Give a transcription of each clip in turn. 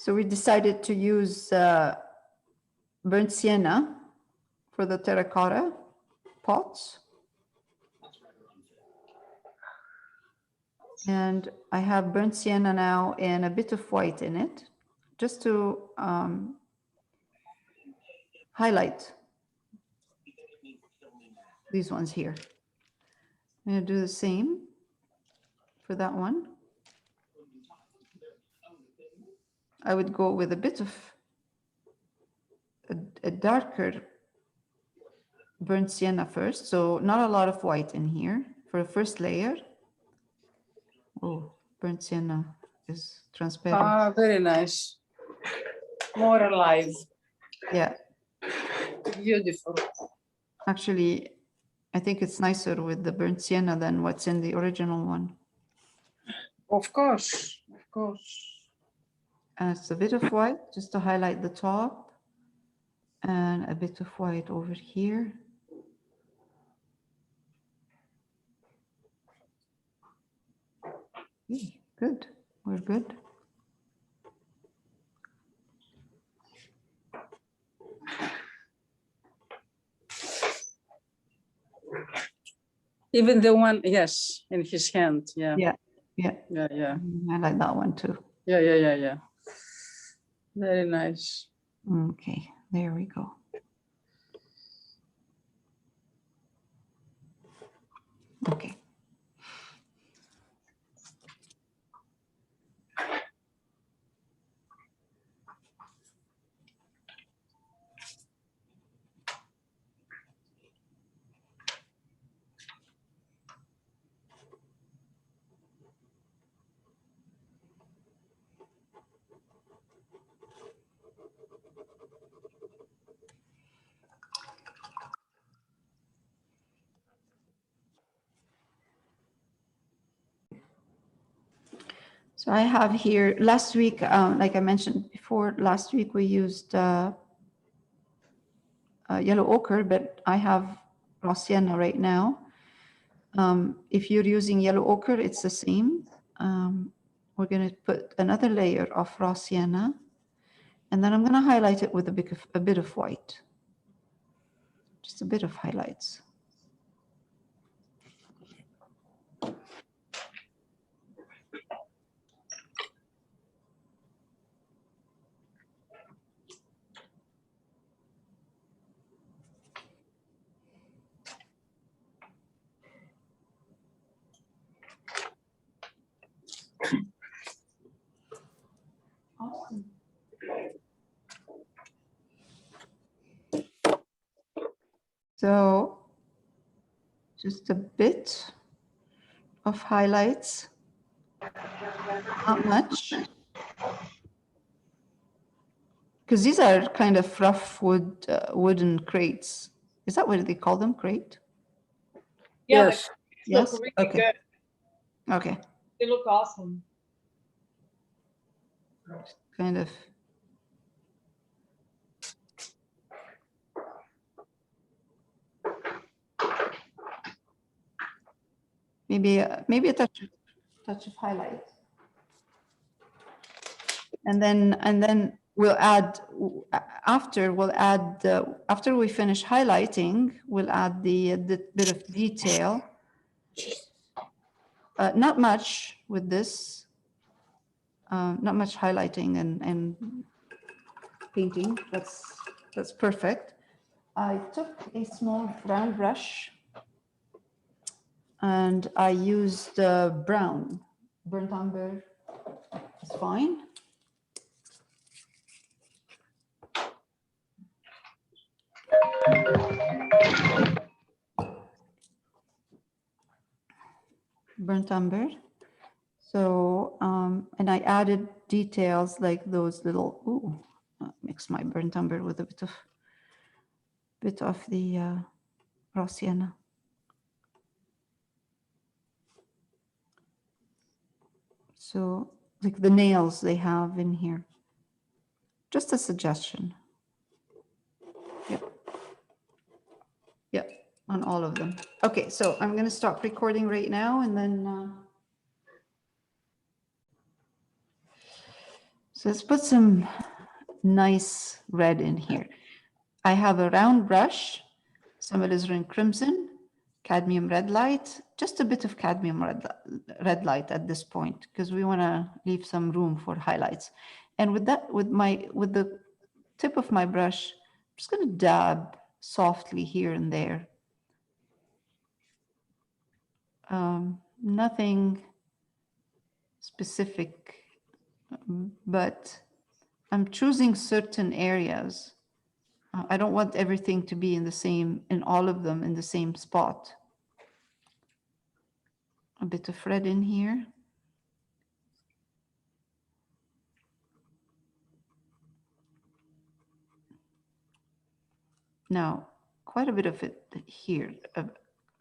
So we decided to use burnt sienna for the terracotta pots. And I have burnt sienna now and a bit of white in it, just to highlight these ones here. I'm going to do the same for that one. I would go with a bit of a darker burnt sienna first, so not a lot of white in here for the first layer. Oh, burnt sienna is transparent. Ah, very nice. More alive. Yeah, Beautiful. actually, I think it's nicer with the burnt sienna than what's in the original one. Of course, of course. And it's a bit of white just to highlight the top, and a bit of white over here. Good, we're good. Even the one, yes, in his hand. Yeah. Yeah, yeah, Yeah, yeah. I like that one too. Yeah, yeah, yeah, yeah. Very nice. Okay, there we go. Okay. So I have here, last week, like I mentioned before, last week we used yellow ochre, but I have raw sienna right now. If you're using yellow ochre, it's the same. We're going to put another layer of raw sienna, and then I'm going to highlight it with a bit of white. Just a bit of highlights. Awesome. So just a bit of highlights, not much. Because these are kind of rough wooden crates. Is that what they call them, crate? Yeah, Yes. they look Yes? really Okay. good. Okay, They look awesome. kind of. Maybe a touch of highlight. And then we'll add, after we finish highlighting, we'll add the bit of detail. Not much with this, not much highlighting and painting. That's perfect. I took a small round brush and I used brown, burnt umber. It's fine. Burnt umber. So, and I added details like those little, mix my burnt umber with a bit of the raw sienna. So like the nails they have in here. Just a suggestion. Yep. Yep, on all of them. Okay, so I'm going to stop recording right now and then So let's put some nice red in here. I have a round brush, some alizarin crimson, cadmium red light, just a bit of cadmium red light at this point, because we want to leave some room for highlights. And with that, with the tip of my brush, I'm just going to dab softly here and there. Nothing specific, but I'm choosing certain areas. I don't want everything to be in all of them in the same spot. A bit of red in here. Now, quite a bit of it here,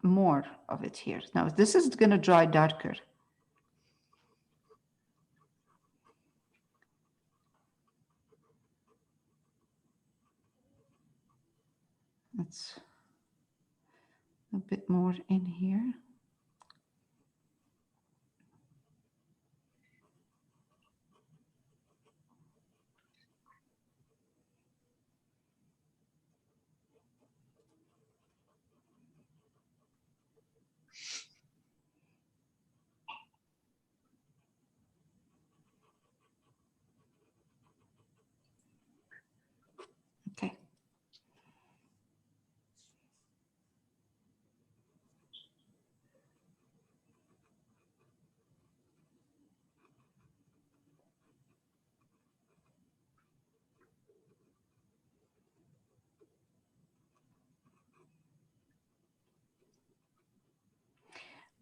more of it here. Now, this is going to dry darker. That's a bit more in here. Okay.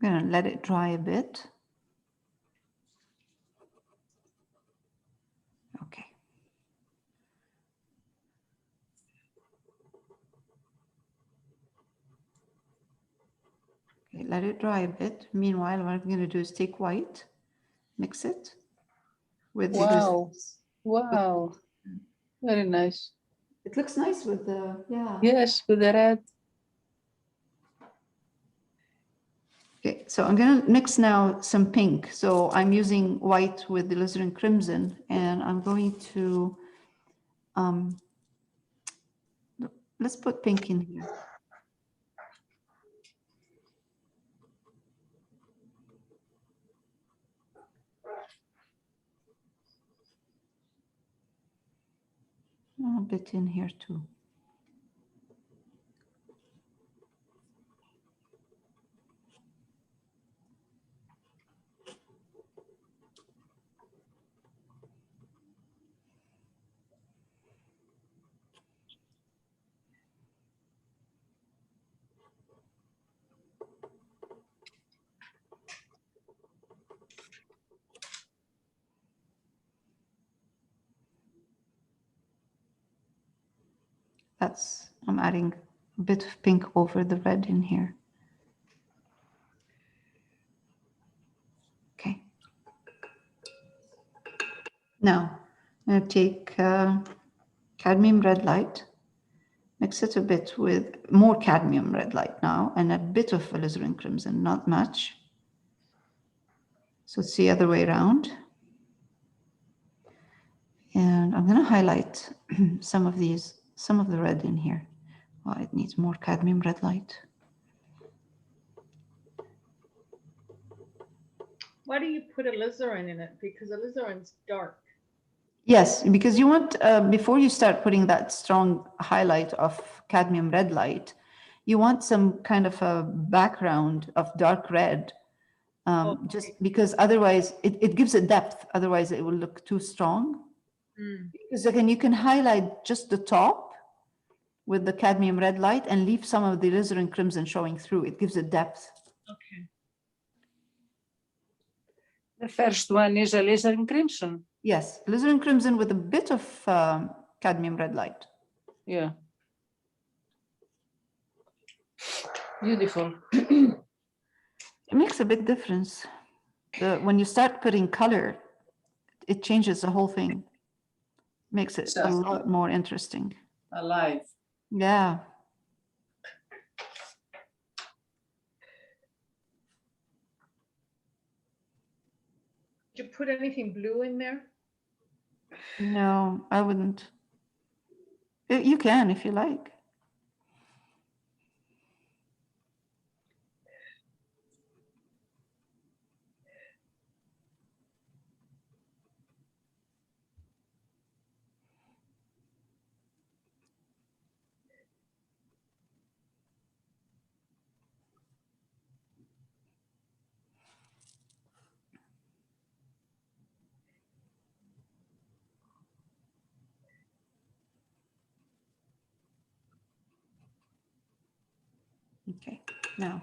I'm going to let it dry a bit. Okay. Okay, let it dry a bit. Meanwhile, what I'm going to do is take white, mix it with Wow. Wow. Very nice. It looks nice with the, yeah. Yes, with the red. Okay, so I'm going to mix now some pink. So I'm using white with the alizarin crimson, and I'm going to, let's put pink in here. A bit in here too. I'm adding a bit of pink over the red in here. Okay. Now, I'm going to take cadmium red light, mix it a bit with more cadmium red light now, and a bit of alizarin crimson, not much. So it's the other way around. And I'm going to highlight some of the red in here. Oh, it needs more cadmium red light. Why do you put alizarin in it? Because alizarin's dark. Yes, because you want, before you start putting that strong highlight of cadmium red light, you want some kind of a background of dark red, just because otherwise it gives it depth. Otherwise it will look too strong. Because again, you can highlight just the top with the cadmium red light and leave some of the alizarin crimson showing through. It gives it depth. Okay. The first one is alizarin crimson. Yes, alizarin crimson with a bit of cadmium red light. Yeah. Beautiful. It makes a big difference. When you start putting color, it changes the whole thing. Makes it a lot more interesting. Alive. Yeah. Did you put anything blue in there? No, I wouldn't. You can if you like. Okay, now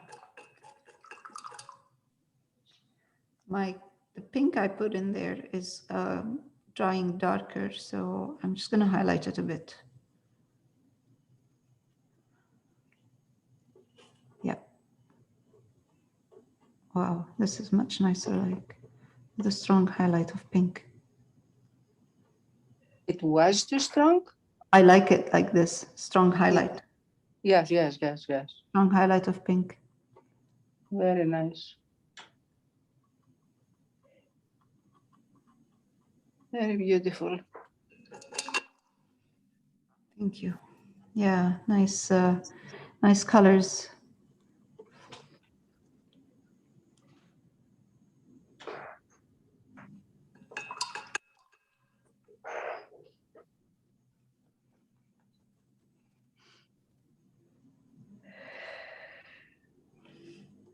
the pink I put in there is drying darker, so I'm just going to highlight it a bit. Yeah. Wow, this is much nicer, like the strong highlight of pink. It was too strong? I like it like this, strong highlight. Yes. Strong highlight of pink. Very nice. Very beautiful. Thank you. Yeah, nice, nice colors.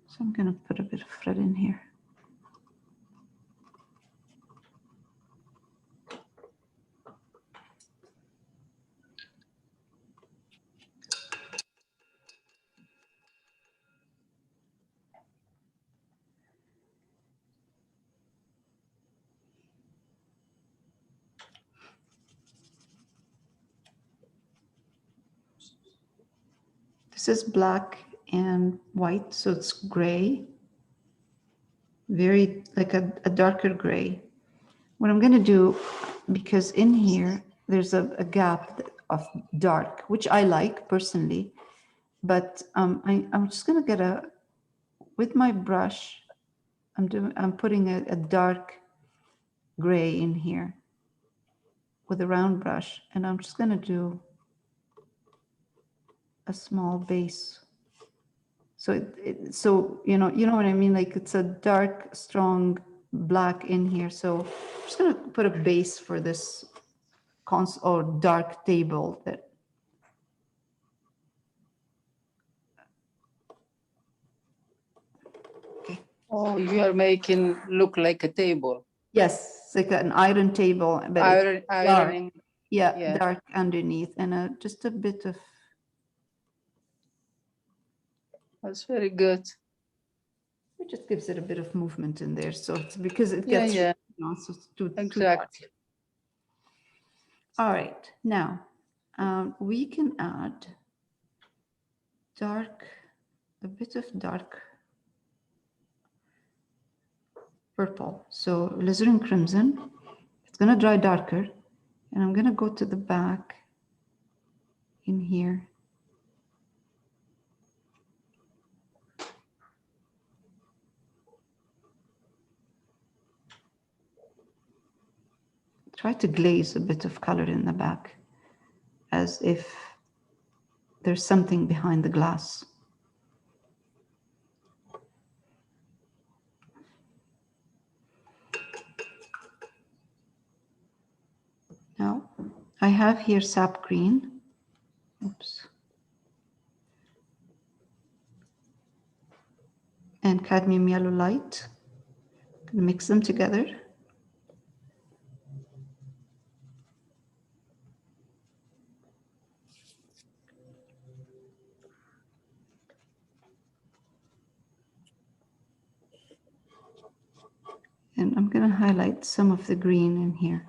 So I'm going to put a bit of red in here. This is black and white, so it's gray. Very like a darker gray. What I'm going to do, because in here there's a gap of dark, which I like personally, but I'm just going to get with my brush, I'm putting a dark gray in here with a round brush, and I'm just going to do a small base. So you know what I mean? Like it's a dark, strong black in here. So I'm just going to put a base for this or dark table that. Okay. Oh, you are making look like a table. Yes, it's like an iron table, but it's dark. Ironing. Yeah, Yeah. dark underneath, and just a bit of. That's very good. It just gives it a bit of movement in there. So it's because it Yeah, gets yeah. so it's too dark. Exactly. All right, now we can add a bit of dark purple. So alizarin crimson, it's going to dry darker, and I'm going to go to the back in here. Try to glaze a bit of color in the back, as if there's something behind the glass. Now, I have here sap green. Oops. And cadmium yellow light. Mix them together. And I'm going to highlight some of the green in here.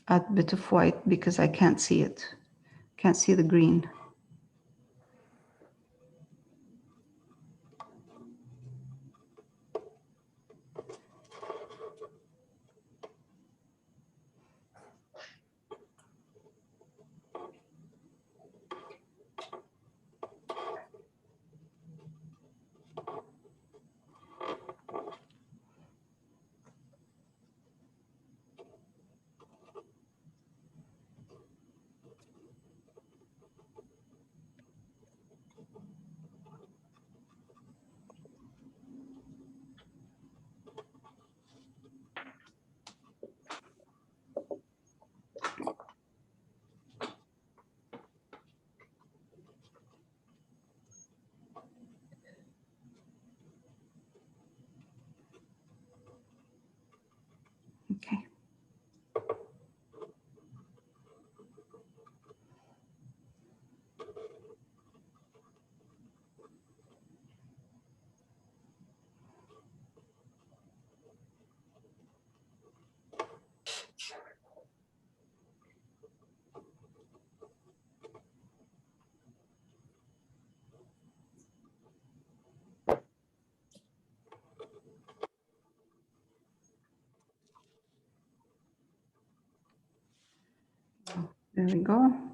Add a bit of white because I can't see it. Can't see the green. Okay. There we go.